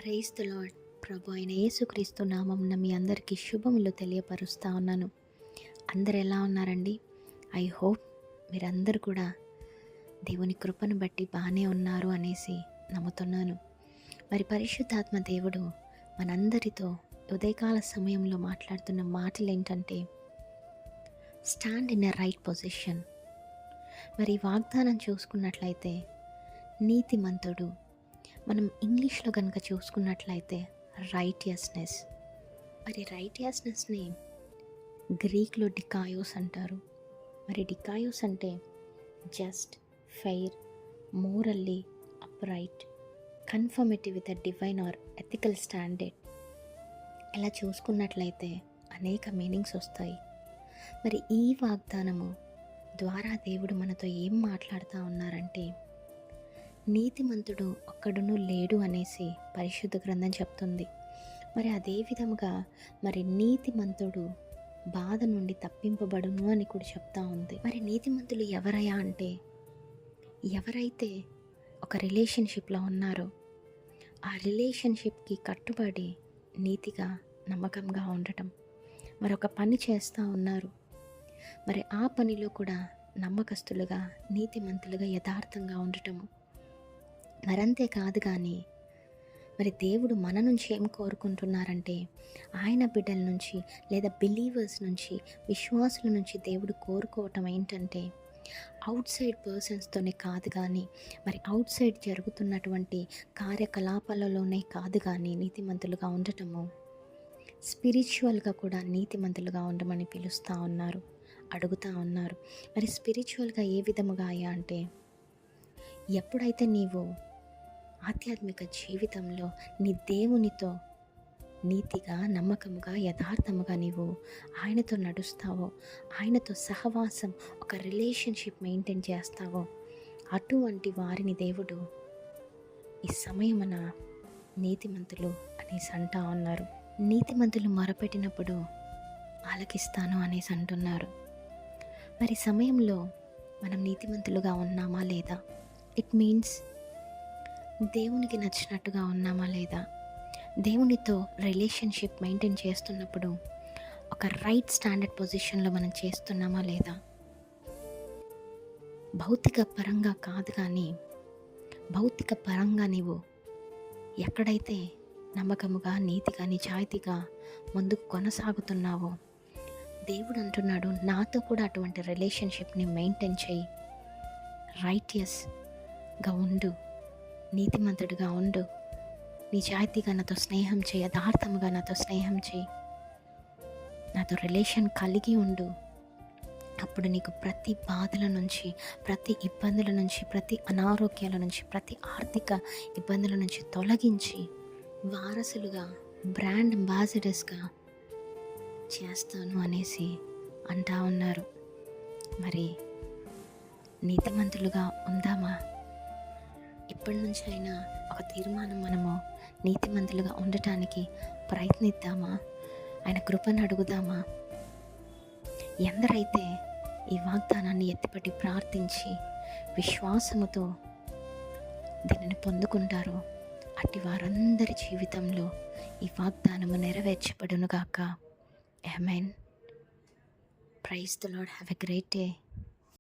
Praise the lord. ప్రభు అయిన యేసుక్రీస్తు నామమున మీ అందరికీ శుభములు తెలియపరుస్తూ ఉన్నాను. అందరు ఎలా ఉన్నారండి? ఐ హోప్ మీరందరూ కూడా దేవుని కృపను బట్టి బాగానే ఉన్నారు అనేసి నమ్ముతున్నాను. మరి పరిశుద్ధాత్మ దేవుడు మనందరితో ఉదయకాల సమయంలో మాట్లాడుతున్న మాటలు ఏంటంటే, stand in a right position. మరి వాగ్దానం చూసుకున్నట్లయితే నీతిమంతుడు, మనం ఇంగ్లీష్లో కనుక చూసుకున్నట్లయితే రైటియస్నెస్. మరి రైటియస్నెస్ని గ్రీక్లో డికాయోస్ అంటారు. మరి డికాయోస్ అంటే just, fair, morally upright, conformity with a divine or ethical standard. ఇలా చూసుకున్నట్లయితే అనేక మీనింగ్స్ వస్తాయి. మరి ఈ వాగ్దానము ద్వారా దేవుడు మనతో ఏం మాట్లాడుతూ ఉన్నారంటే, నీతిమంతుడు ఒక్కడును లేడు అనేసి పరిశుద్ధ గ్రంథం చెప్తుంది. మరి అదే విధముగా మరి నీతిమంతుడు బాధ నుండి తప్పింపబడును అని కూడా చెప్తా ఉంది. మరి నీతిమంతులు ఎవరయ్యా అంటే, ఎవరైతే ఒక రిలేషన్షిప్లో ఉన్నారో ఆ రిలేషన్షిప్కి కట్టుబడి నీతిగా నమ్మకంగా ఉండటం. మరి ఒక పని చేస్తూ ఉన్నారు, మరి ఆ పనిలో కూడా నమ్మకస్తులుగా, నీతిమంతులుగా, యథార్థంగా ఉండటము. మరంతే కాదు కానీ మరి దేవుడు మన నుంచి ఏం కోరుకుంటున్నారంటే, ఆయన బిడ్డల నుంచి లేదా బిలీవర్స్ నుంచి, విశ్వాసుల నుంచి దేవుడు కోరుకోవటం ఏంటంటే, అవుట్ సైడ్ పర్సన్స్తోనే కాదు కానీ, మరి అవుట్ సైడ్ జరుగుతున్నటువంటి కార్యకలాపాలలోనే కాదు కానీ నీతిమంతులుగా ఉండటము, స్పిరిచువల్గా కూడా నీతిమంతులుగా ఉండమని పిలుస్తూ ఉన్నారు, అడుగుతూ ఉన్నారు. మరి స్పిరిచువల్గా ఏ విధముగా అయ్యా అంటే, ఎప్పుడైతే నీవు ఆధ్యాత్మిక జీవితంలో నీ దేవునితో నీతిగా, నమ్మకముగా, యథార్థముగా నీవు ఆయనతో నడుస్తావో, ఆయనతో సహవాసం, ఒక రిలేషన్షిప్ మెయింటైన్ చేస్తావో, అటువంటి వారిని దేవుడు ఈ సమయమున నీతిమంతులు అనేసి అంటా ఉన్నారు. నీతిమంతులు మొరపెట్టినప్పుడు ఆలకిస్తాను అనేసి అంటున్నారు. మరి సమయంలో మనం నీతిమంతులుగా ఉన్నామా లేదా? ఇట్ మీన్స్ దేవునికి నచ్చినట్టుగా ఉన్నామా లేదా? దేవునితో రిలేషన్షిప్ మెయింటైన్ చేస్తున్నప్పుడు ఒక రైట్ స్టాండర్డ్ పొజిషన్లో మనం చేస్తున్నామా లేదా? భౌతిక పరంగా కాదు కానీ, భౌతిక పరంగా నీవు ఎక్కడైతే నమ్మకముగా, నీతిగా, నిజాయితీగా ముందుకు కొనసాగుతున్నావో, దేవుడు అంటున్నాడు, నాతో కూడా అటువంటి రిలేషన్షిప్ని మెయింటైన్ చేయి, రైటియస్గా ఉండు, నీతిమంతుడిగా ఉండు, నిజాయితీగా నాతో స్నేహం చేయి, యథార్థముగా నాతో స్నేహం చేయి, నాతో రిలేషన్ కలిగి ఉండు. అప్పుడు నీకు ప్రతి బాధల నుంచి, ప్రతి ఇబ్బందుల నుంచి, ప్రతి అనారోగ్యాల నుంచి, ప్రతి ఆర్థిక ఇబ్బందుల నుంచి తొలగించి వారసులుగా, బ్రాండ్ అంబాసిడర్స్గా చేస్తాను అనేసి అంటా ఉన్నారు. మరి నీతిమంతులుగా ఉందామా? ఇప్పటి నుంచి అయినా ఒక తీర్మానం మనము నీతిమంతులుగా ఉండటానికి ప్రయత్నిద్దామా? ఆయన కృపను అడుగుదామా? ఎందరైతే ఈ వాగ్దానాన్ని ఎత్తిపట్టి ప్రార్థించి విశ్వాసముతో దీనిని పొందుకుంటారో అట్టి వారందరి జీవితంలో ఈ వాగ్దానము నెరవేర్చబడునుగాక. ఆమేన్. Praise the lord. Have a great day.